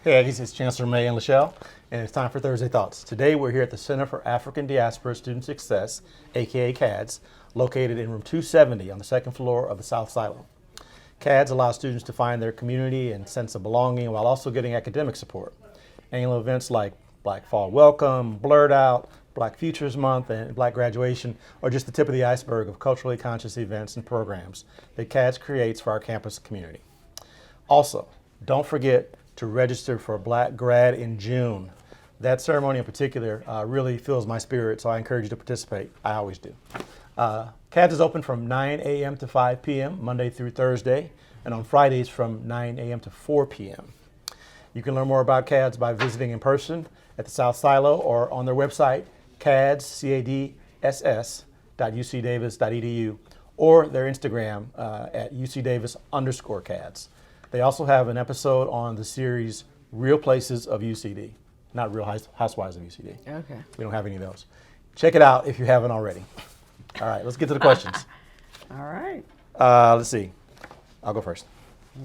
Hey Aggies, it's Chancellor May and LeShelle, and it's time for Thursday Thoughts. Today we're here at the Center for African Diaspora Student Success, aka CADSS, located in room 270 on the second floor of the South Silo. CADSS allows students to find their community and sense of belonging while also getting academic support. Annual events like Black Fall Welcome, Blurred Out, Black Futures Month, and Black Graduation are just the tip of the iceberg of culturally conscious events and programs that CADSS creates for our campus community. Also, don't forget to register for Black Grad in June. That ceremony in particular really fills my spirit, so I encourage you to participate. I always do. CADSS is open from 9 a.m. to 5 p.m. Monday through Thursday, and on Fridays from 9 a.m. to 4 p.m. You can learn more about CADSS by visiting in person at the South Silo or on their website, cadss.ucdavis.edu, or their Instagram at ucdavis_CADSS. They also have an episode on the series Real Places of UCD, not Real Housewives of UCD. Okay. We don't have any of those. Check it out if you haven't already. All right, let's get to the questions. All right. Let's see. I'll go first.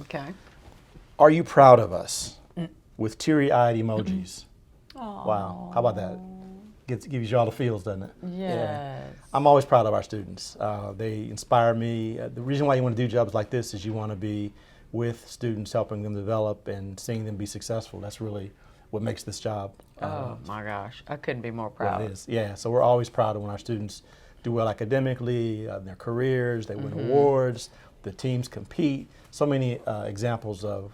Okay. Are you proud of us? With teary-eyed emojis. Aww. Wow, how about that? Gives you all the feels, doesn't it? Yes. Yeah. I'm always proud of our students. They inspire me. The reason why you want to do jobs like this is you want to be with students, helping them develop and seeing them be successful. That's really what makes this job. Oh my gosh, I couldn't be more proud. It is. Yeah, so we're always proud of when our students do well academically, in their careers, they win awards, the teams compete. So many examples of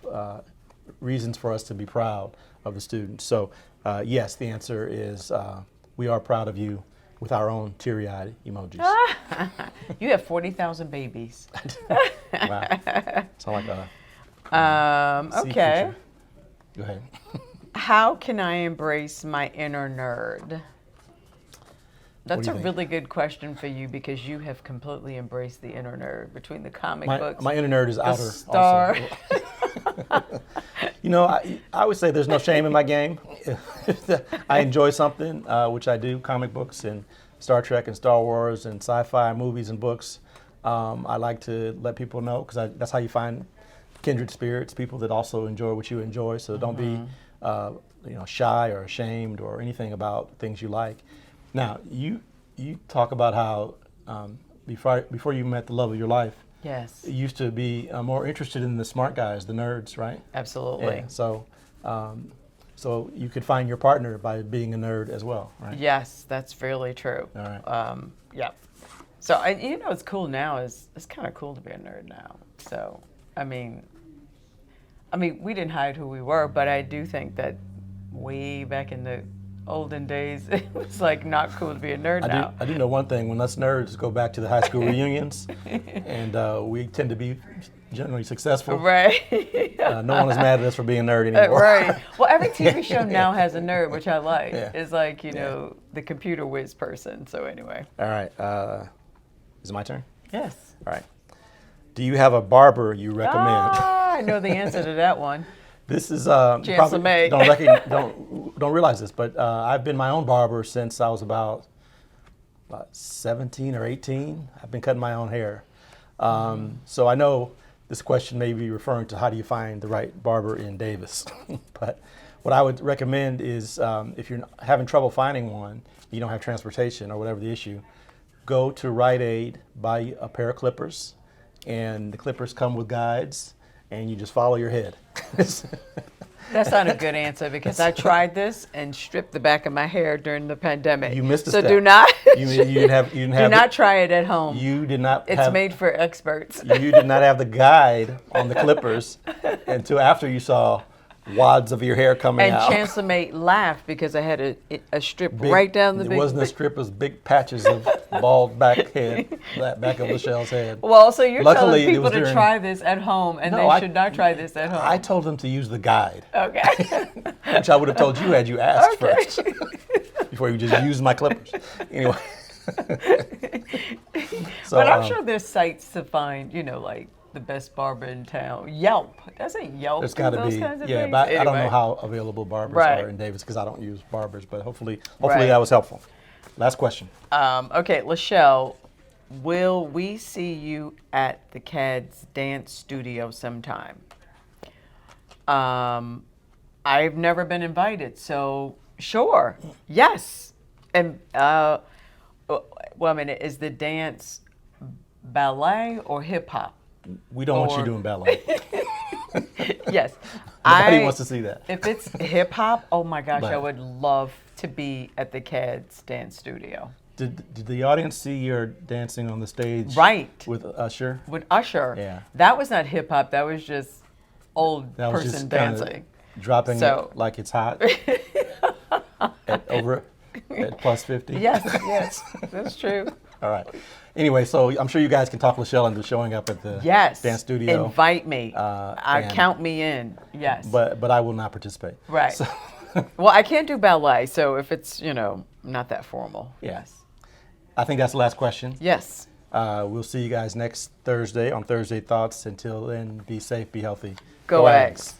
reasons for us to be proud of the students. So yes, the answer is we are proud of you with our own teary-eyed emojis. You have 40,000 babies. Wow. Sound like a okay. Feature. Go ahead. How can I embrace my inner nerd? That's a really good question for you because you have completely embraced the inner nerd between the comic books. My inner nerd is outer. Star. Also. You know, I would say there's no shame in my game. I enjoy something, which I do, comic books and Star Trek and Star Wars and sci-fi movies and books. I like to let people know because that's how you find kindred spirits, people that also enjoy what you enjoy. So don't be shy or ashamed or anything about things you like. Now, you talk about how before you met the love of your life, yes, you used to be more interested in the smart guys, the nerds, right? Absolutely. Yeah, so you could find your partner by being a nerd as well, right? Yes, that's really true. All right. Yeah. So what's cool now is it's kind of cool to be a nerd now. So I mean, we didn't hide who we were, but I do think that way back in the olden days, it was like not cool to be a nerd now. I do know one thing. When us nerds go back to the high school reunions, and we tend to be generally successful. Right. No one is mad at us for being a nerd anymore. Right. Well, every TV show now has a nerd, which I like. Yeah. It's like, the computer whiz person. So anyway. All right. Is it my turn? Yes. All right. Do you have a barber you recommend? I know the answer to that one. This is Chancellor May. Don't realize this, but I've been my own barber since I was about 17 or 18. I've been cutting my own hair. So I know this question may be referring to how do you find the right barber in Davis. But what I would recommend is if you're having trouble finding one, you don't have transportation or whatever the issue, go to Rite Aid, buy a pair of clippers, and the clippers come with guides, and you just follow your head. That's not a good answer because I tried this and stripped the back of my hair during the pandemic. You missed a so step. do not. You didn't have do not try it at home. You did not. It's made for experts. You did not have the guide on the clippers until after you saw wads of your hair coming out. And Chancellor May laughed because I had a strip right down the It big. wasn't a strip; it was big patches of bald back of LeShelle's head. Well, so you're Luckily, telling people to try this at home, and they should not try this at home. I told them to use the guide. Okay. Which I would have told you had you asked first before you just used my clippers. Anyway. So, but I'm sure there's sites to find, like the best barber in town. Yelp. Doesn't Yelp there's do got to those be. kinds of Yeah, things? but I don't Anyway. know how available barbers are in Davis because I don't use barbers. But hopefully that was helpful. Last question. Okay, LeShelle, will we see you at the CADSS Dance Studio sometime? I've never been invited, so sure, yes. And well, I mean, is the dance ballet or hip hop? We don't want you doing ballet. Yes, Nobody wants to see that. If it's hip hop, oh my gosh, But- I would love to be at the CADSS Dance Studio. Did the audience see your dancing on the stage? Right. With Usher? With Usher. Yeah. That was not hip hop. That was just old That was person just kinda dancing. dropping So- it like it's hot at plus 50. Yes, yes, that's true. All right. Anyway, so I'm sure you guys can talk LeShelle into showing up at the Yes. dance studio. Invite me. And- Count me in. Yes. But I will not participate. Right. So, Well, I can't do ballet, so if it's, not that formal. Yeah. Yes. I think that's the last question. Yes. We'll see you guys next Thursday on Thursday Thoughts. Until then, be safe, be healthy. Go Aggies.